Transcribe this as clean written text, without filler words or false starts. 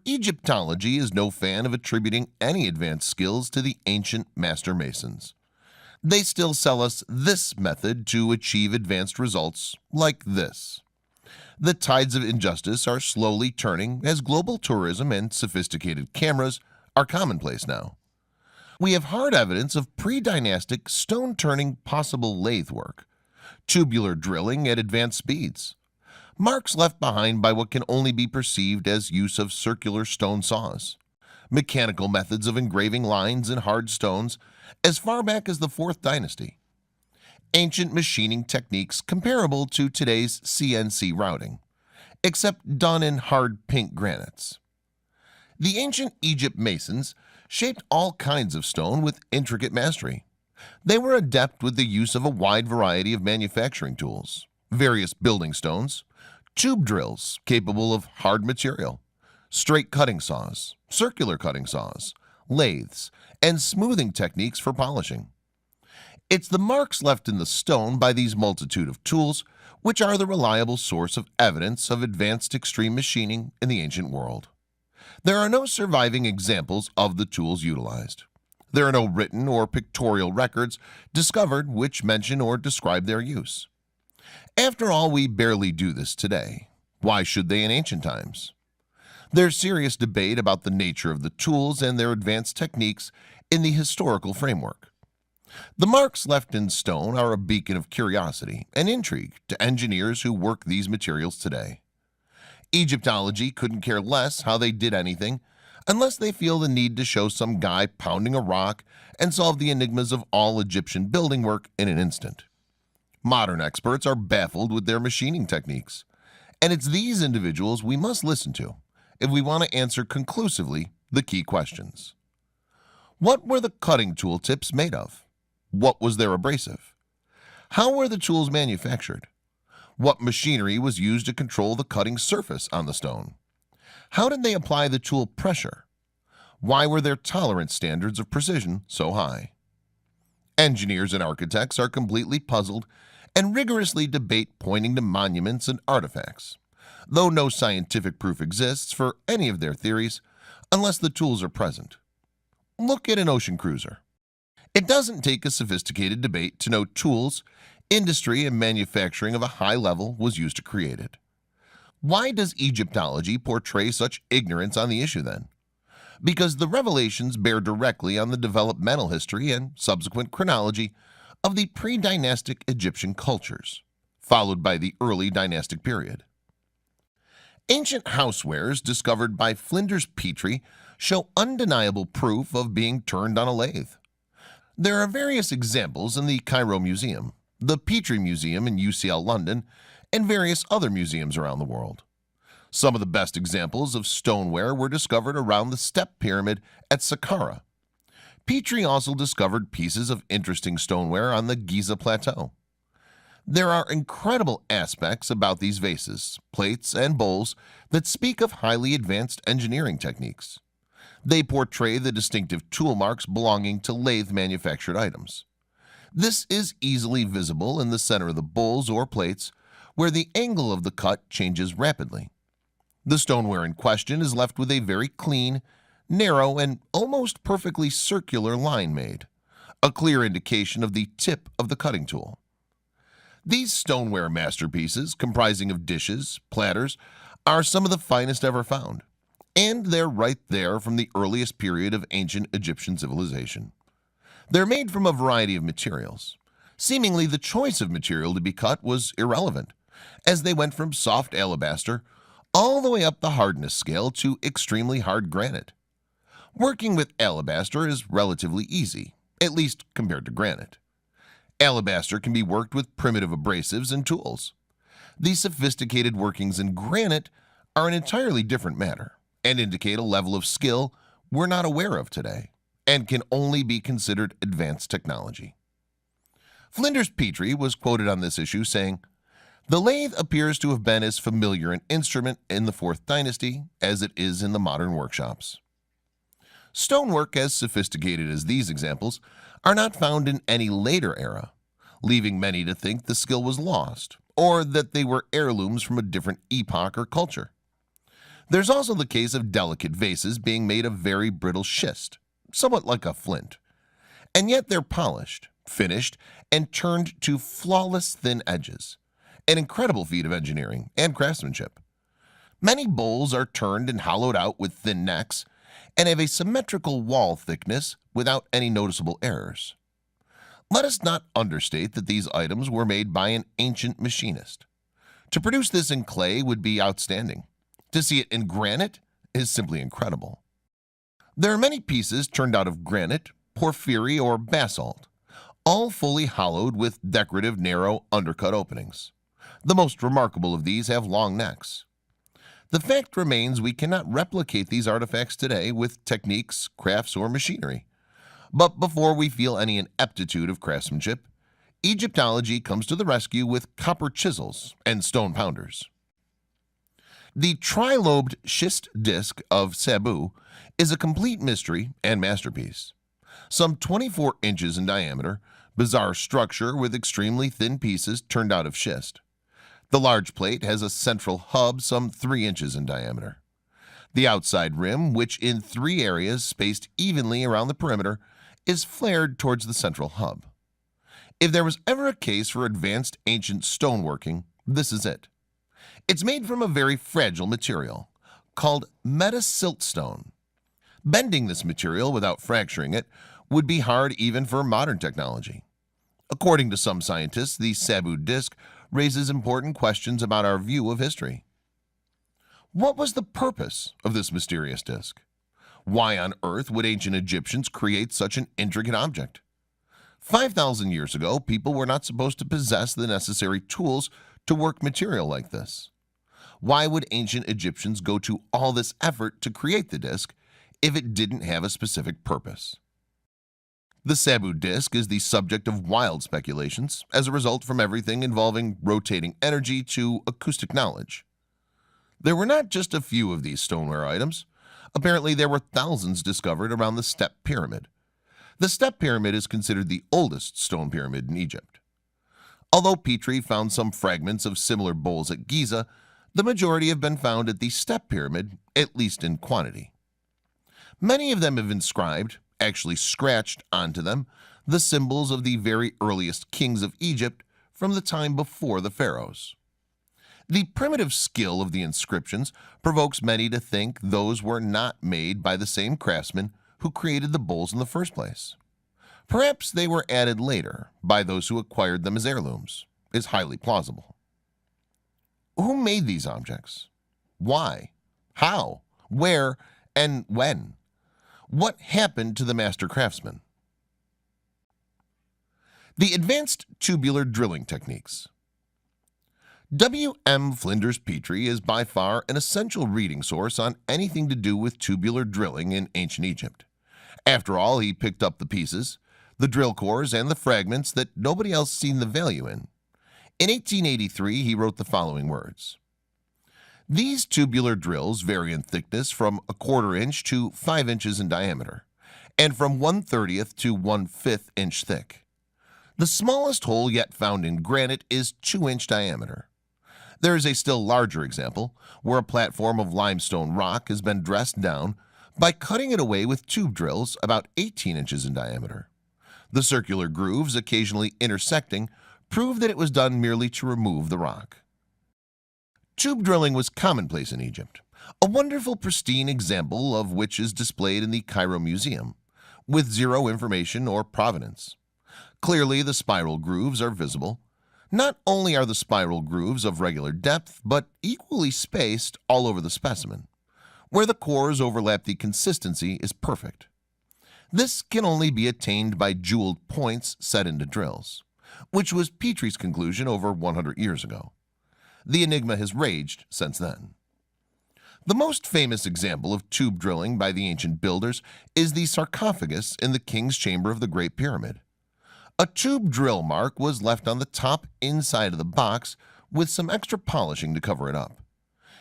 Egyptology is no fan of attributing any advanced skills to the ancient master masons. They still sell us this method to achieve advanced results, like this. The tides of injustice are slowly turning as global tourism and sophisticated cameras are commonplace now. We have hard evidence of pre-dynastic stone-turning possible lathe work, tubular drilling at advanced speeds, marks left behind by what can only be perceived as use of circular stone saws, mechanical methods of engraving lines in hard stones as far back as the 4th dynasty, ancient machining techniques comparable to today's CNC routing, except done in hard pink granites. The ancient Egypt masons shaped all kinds of stone with intricate mastery. They were adept with the use of a wide variety of manufacturing tools, various building stones, tube drills capable of hard material, straight cutting saws, circular cutting saws, lathes, and smoothing techniques for polishing. It's the marks left in the stone by these multitude of tools which are the reliable source of evidence of advanced extreme machining in the ancient world. There are no surviving examples of the tools utilized. There are no written or pictorial records discovered which mention or describe their use. After all, we barely do this today. Why should they in ancient times? There's serious debate about the nature of the tools and their advanced techniques in the historical framework. The marks left in stone are a beacon of curiosity and intrigue to engineers who work these materials today. Egyptology couldn't care less how they did anything unless they feel the need to show some guy pounding a rock and solve the enigmas of all Egyptian building work in an instant. Modern experts are baffled with their machining techniques, and it's these individuals we must listen to if we want to answer conclusively the key questions. What were the cutting tool tips made of? What was their abrasive? How were the tools manufactured? What machinery was used to control the cutting surface on the stone? How did they apply the tool pressure? Why were their tolerance standards of precision so high? Engineers and architects are completely puzzled and rigorously debate pointing to monuments and artifacts, though no scientific proof exists for any of their theories unless the tools are present. Look at an ocean cruiser. It doesn't take a sophisticated debate to know tools, industry, and manufacturing of a high level was used to create it. Why does Egyptology portray such ignorance on the issue then? Because the revelations bear directly on the developmental history and subsequent chronology of the pre-dynastic Egyptian cultures, followed by the early dynastic period. Ancient housewares discovered by Flinders Petrie show undeniable proof of being turned on a lathe. There are various examples in the Cairo Museum, the Petrie Museum in UCL London, and various other museums around the world. Some of the best examples of stoneware were discovered around the Step Pyramid at Saqqara. Petrie also discovered pieces of interesting stoneware on the Giza Plateau. There are incredible aspects about these vases, plates, and bowls that speak of highly advanced engineering techniques. They portray the distinctive tool marks belonging to lathe-manufactured items. This is easily visible in the center of the bowls or plates, where the angle of the cut changes rapidly. The stoneware in question is left with a very clean, narrow, and almost perfectly circular line made, a clear indication of the tip of the cutting tool. These stoneware masterpieces, comprising of dishes, platters, are some of the finest ever found, and they're right there from the earliest period of ancient Egyptian civilization. They're made from a variety of materials. Seemingly, the choice of material to be cut was irrelevant, as they went from soft alabaster all the way up the hardness scale to extremely hard granite. Working with alabaster is relatively easy, at least compared to granite. Alabaster can be worked with primitive abrasives and tools. The sophisticated workings in granite are an entirely different matter and indicate a level of skill we're not aware of today and can only be considered advanced technology. Flinders Petrie was quoted on this issue saying, "The lathe appears to have been as familiar an instrument in the 4th dynasty as it is in the modern workshops." Stonework as sophisticated as these examples are not found in any later era, leaving many to think the skill was lost or that they were heirlooms from a different epoch or culture. There's also the case of delicate vases being made of very brittle schist, somewhat like a flint, and yet they're polished, finished, and turned to flawless thin edges, an incredible feat of engineering and craftsmanship. Many bowls are turned and hollowed out with thin necks and have a symmetrical wall thickness without any noticeable errors. Let us not understate that these items were made by an ancient machinist. To produce this in clay would be outstanding. To see it in granite is simply incredible. There are many pieces turned out of granite, porphyry, or basalt, all fully hollowed with decorative narrow undercut openings. The most remarkable of these have long necks. The fact remains we cannot replicate these artifacts today with techniques, crafts, or machinery. But before we feel any ineptitude of craftsmanship, Egyptology comes to the rescue with copper chisels and stone pounders. The tri-lobed schist disc of Sabu is a complete mystery and masterpiece. Some 24 inches in diameter, bizarre structure with extremely thin pieces turned out of schist. The large plate has a central hub some 3 inches in diameter. The outside rim, which in 3 areas spaced evenly around the perimeter, is flared towards the central hub. If there was ever a case for advanced ancient stoneworking, this is it. It's made from a very fragile material called metasiltstone. Bending this material without fracturing it would be hard even for modern technology. According to some scientists, the Sabu disc raises important questions about our view of history. What was the purpose of this mysterious disc? Why on earth would ancient Egyptians create such an intricate object? 5,000 years ago, people were not supposed to possess the necessary tools to work material like this. Why would ancient Egyptians go to all this effort to create the disc if it didn't have a specific purpose? The Sabu disc is the subject of wild speculations as a result from everything involving rotating energy to acoustic knowledge. There were not just a few of these stoneware items. Apparently there were thousands discovered around the Step Pyramid. The Step Pyramid is considered the oldest stone pyramid in Egypt. Although Petrie found some fragments of similar bowls at Giza, the majority have been found at the Step Pyramid, at least in quantity. Many of them have inscribed, actually scratched onto them, the symbols of the very earliest kings of Egypt from the time before the pharaohs. The primitive skill of the inscriptions provokes many to think those were not made by the same craftsmen who created the bowls in the first place. Perhaps they were added later by those who acquired them as heirlooms. Is highly plausible. Who made these objects? Why? How? Where? And when? What happened to the master craftsmen? The advanced tubular drilling techniques. W.M. Flinders Petrie is by far an essential reading source on anything to do with tubular drilling in ancient Egypt. After all, he picked up the pieces, the drill cores, and the fragments that nobody else seen the value in. In 1883, he wrote the following words: "These tubular drills vary in thickness from 1/4 inch to 5 inches in diameter, and from 1/30 to 1/5 inch thick. The smallest hole yet found in granite is 2-inch diameter. There is a still larger example where a platform of limestone rock has been dressed down by cutting it away with tube drills about 18 inches in diameter. The circular grooves occasionally intersecting prove that it was done merely to remove the rock." Tube drilling was commonplace in Egypt, a wonderful pristine example of which is displayed in the Cairo Museum, with zero information or provenance. Clearly the spiral grooves are visible. Not only are the spiral grooves of regular depth, but equally spaced all over the specimen. Where the cores overlap, the consistency is perfect. This can only be attained by jeweled points set into drills, which was Petrie's conclusion over 100 years ago. The enigma has raged since then. The most famous example of tube drilling by the ancient builders is the sarcophagus in the king's chamber of the Great Pyramid. A tube drill mark was left on the top inside of the box with some extra polishing to cover it up.